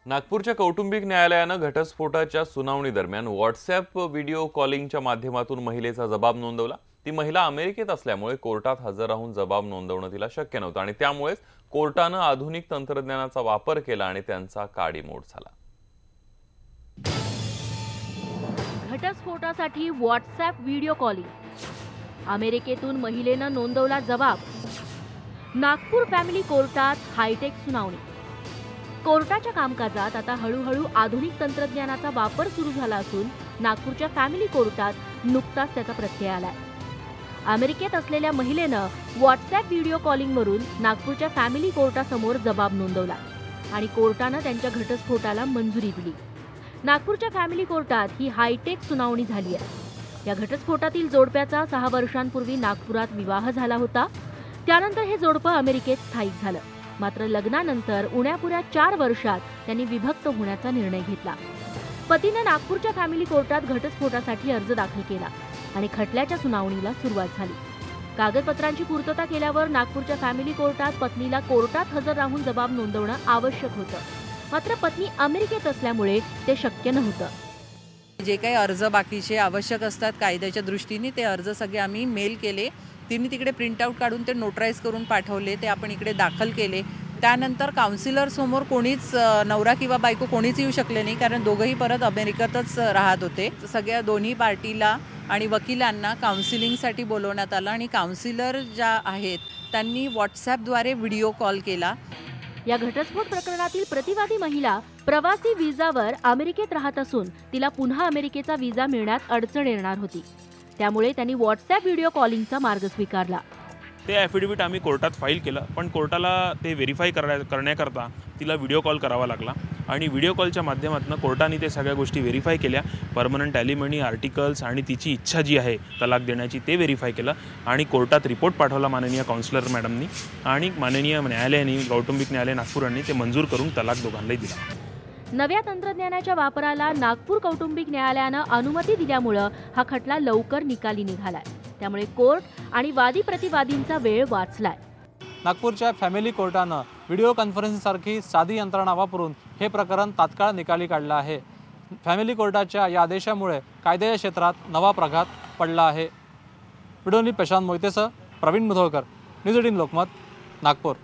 नागपूरच्या कौटुंबिक न्यायालयानं घटस्फोटाच्या सुनावणी दरम्यान व्हॉट्सॲप व्हिडिओ कॉलिंगच्या माध्यमातून महिलेचा जबाब नोंदवला। ती महिला अमेरिकेत असल्यामुळे कोर्टात हजर राहून जबाब नोंदवणं तिला शक्य नव्हतं आणि त्यामुळेच कोर्टानं आधुनिक तंत्रज्ञानाचा वापर केला आणि त्यांचा काडीमोड झाला। घटस्फोटासाठी व्हॉट्सॲप व्हिडिओ कॉलिंग, अमेरिकेतून महिलेनं नोंदवला जबाब। नागपूर फॅमिली कोर्टात हायटेक सुनावणी। कोर्टाच्या कामकाजात आता हळूहळू आधुनिक तंत्रज्ञानाचा वापर सुरू झाला असून नागपूरच्या फॅमिली कोर्टात नुकताच त्याचा प्रत्यय आलाय। अमेरिकेत असलेल्या महिलेनं व्हॉट्सॲप व्हिडिओ कॉलिंगवरून नागपूरच्या फॅमिली कोर्टासमोर जबाब नोंदवला आणि कोर्टानं त्यांच्या घटस्फोटाला मंजुरी दिली। नागपूरच्या फॅमिली कोर्टात ही हायटेक सुनावणी झाली आहे। या घटस्फोटातील जोडप्याचा 6 वर्षांपूर्वी नागपुरात विवाह झाला होता। त्यानंतर हे जोडपं अमेरिकेत स्थायिक झालं। मात्र लग्नानंतर उण्यापुऱ्या 4 वर्षात त्यांनी विभक्त होण्याचा निर्णय घेतला। पतीने नागपूरच्या फॅमिली कोर्टात घटस्फोटासाठी अर्ज दाखल केला आणि खटल्याच्या सुनावणीला सुरुवात झाली। कागदपत्रांची पूर्तता केल्यावर नागपूरच्या फॅमिली कोर्टात पत्नीला कोर्टात हजर राहून जबाब नोंदवणं आवश्यक होतं। मात्र पत्नी अमेरिकेत असल्यामुळे ते शक्य नव्हतं। जे काही अर्ज बाकीचे आवश्यक असतात कायद्याच्या दृष्टीने ते अर्ज सगळे आम्ही मेल केले। तिने तिकडे प्रिंटआउट काढून ते नोटराईज करून पाठवले, ते आपण इकडे दाखल केले। त्यानंतर काउन्सिलर समोर कोणीच नवरा किंवा बायको कोणीच येऊ शकले नाही, कारण दोघंही परत अमेरिकेतच राहत होते। सगळ्या दोन्ही पार्टीला आणि वकिलांना काउन्सिलिंगसाठी बोलवण्यात आलं आणि काउन्सिलर ज्या आहेत त्यांनी व्हॉट्सॲपद्वारे व्हिडिओ कॉल केला। या घटस्फोट प्रकरणातील प्रतिवादी महिला प्रवासी व्हिसावर अमेरिकेत राहत असून तिला पुन्हा अमेरिकेचा व्हिसा मिळण्यात अडचण येणार होती। त्यामुळे त्यांनी व्हॉट्सॲप व्हिडिओ कॉलिंगचा मार्ग स्वीकारला। ते ॲफिडेविट आम्ही कोर्टात फाईल केलं, पण कोर्टाला ते व्हेरीफाय करण्याकरता तिला व्हिडिओ कॉल करावा लागला आणि व्हिडिओ कॉलच्या माध्यमातून कोर्टाने ते सगळ्या गोष्टी व्हेरीफाय केल्या। परमनंट ॲलिमनी आर्टिकल्स आणि तिची इच्छा जी आहे तलाक देण्याची ते व्हेरीफाय केलं आणि कोर्टात रिपोर्ट पाठवला माननीय काउन्सिलर मॅडमनी आणि माननीय न्यायालयाने कौटुंबिक न्यायालय नागपूरांनी ते मंजूर करून तलाक दोघांनाही दिला। नव्या तंत्रज्ञानाच्या वापराला नागपूर कौटुंबिक न्यायालयानं अनुमती दिल्यामुळे हा खटला लवकर निकाली निघालाय। त्यामुळे कोर्ट आणि वादी प्रतिवादींचा वेळ वाचलाय। नागपूरच्या फॅमिली कोर्टानं व्हिडिओ कॉन्फरन्सिंगसारखी साधी यंत्रणा वापरून हे प्रकरण तात्काळ निकाली काढलं आहे। फॅमिली कोर्टाच्या या आदेशामुळे कायद्याच्या क्षेत्रात नवा प्रघात पडला आहे। व्हिडिओनी प्रशांत मोहितेसह प्रवीण मुधोळकर, न्यूज 18 लोकमत, नागपूर।